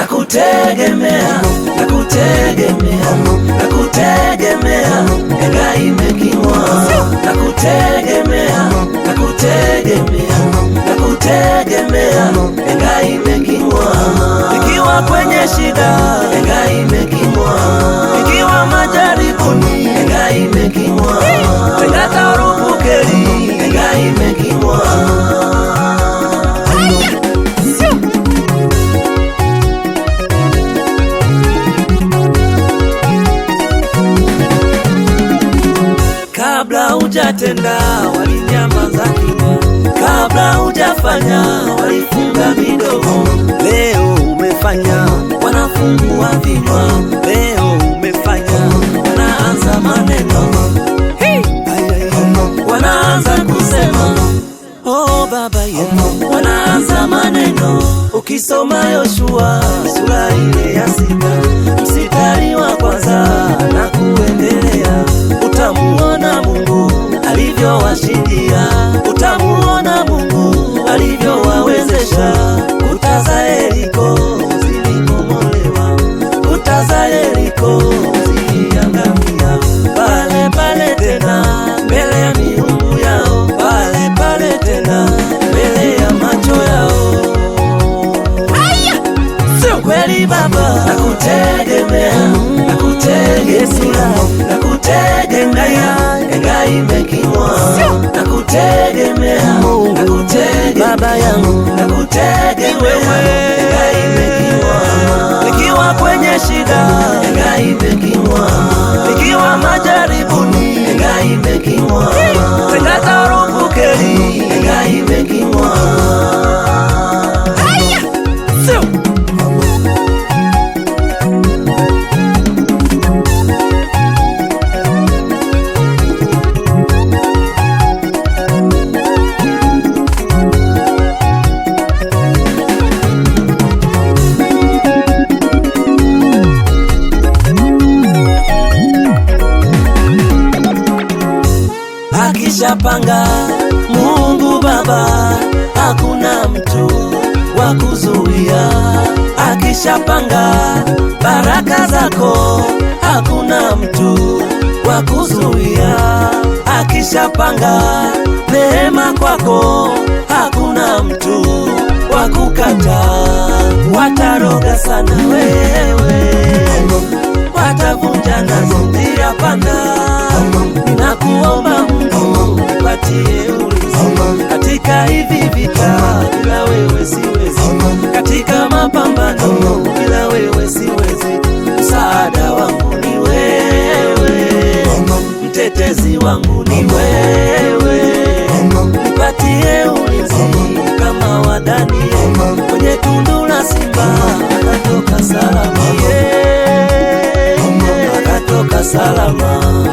Nakutegemea, nakutegemea, nakutegemea, enga imekimwa. Nakutegemea, nakutegemea, nakutegemea, enga imekimwa. Nikiwa kwenye shida, enga imekimwa. Nikiwa majaribuni, enga imekimwa. Enga tarubukeli, enga imekimwa. Kabla hujatenda walinyamaza kimya, kabla hujafanya walifunga midomo. Leo umefanya wanafungua vinywa, leo umefanya wanaanza maneno. Wanaanza kusema oh baba yetu, wanaanza maneno. Ukisoma Yoshua sura ile ya 6 mstari wa kwanza na kuendelea, utamuona Mungu alivyowashindia, utamuona Mungu alivyowawezesha. Kuta za Yeriko zilibomolewa, kuta za Yeriko ziliangamia. Pale pale tena mbele ya miungu yao, pale pale tena mbele ya macho yao. Sio kweli baba, nakutegemea, nakutegemea, nakutegemea, enga imekimwa. Nakutegemea, nakutegemea baba yangu, nakutegemea, enga imekimwa. Nikiwa kwenye shida, enga imekimwa. Nikiwa majaribuni, enga imekimwa. Enga tarubukeli, enga imekimwa. Akishapanga Mungu Baba, hakuna mtu wa kuzuia. Akishapanga baraka zako, hakuna mtu wa kuzuia. Akishapanga neema kwako, hakuna mtu wa kukata. Wataroga sana wewe, watavunja nazo njia panda. Ninakuomba Mungu nipatie ulinzi katika hivi vita, bila wewe siwezi. Katika mapambano, bila wewe siwezi. Msaada wangu ni wewe, mtetezi wangu ni wewe. Nipatie ulinzi kama wa Danieli, kwenye tundu la simba akatoka salama, akatoka salama.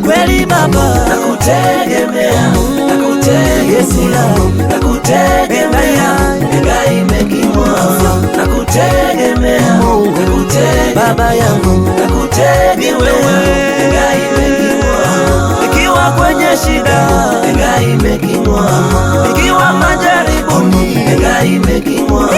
Kweli baba, nakutegemea, nakutegemea, nakutegemea, enga imekimwa. Nakutegemea, nakutegemea baba yangu, nakutegemea, enga imekimwa. Nikiwa kwenye shida, enga imekimwa. Nikiwa majaribuni, enga imekimwa.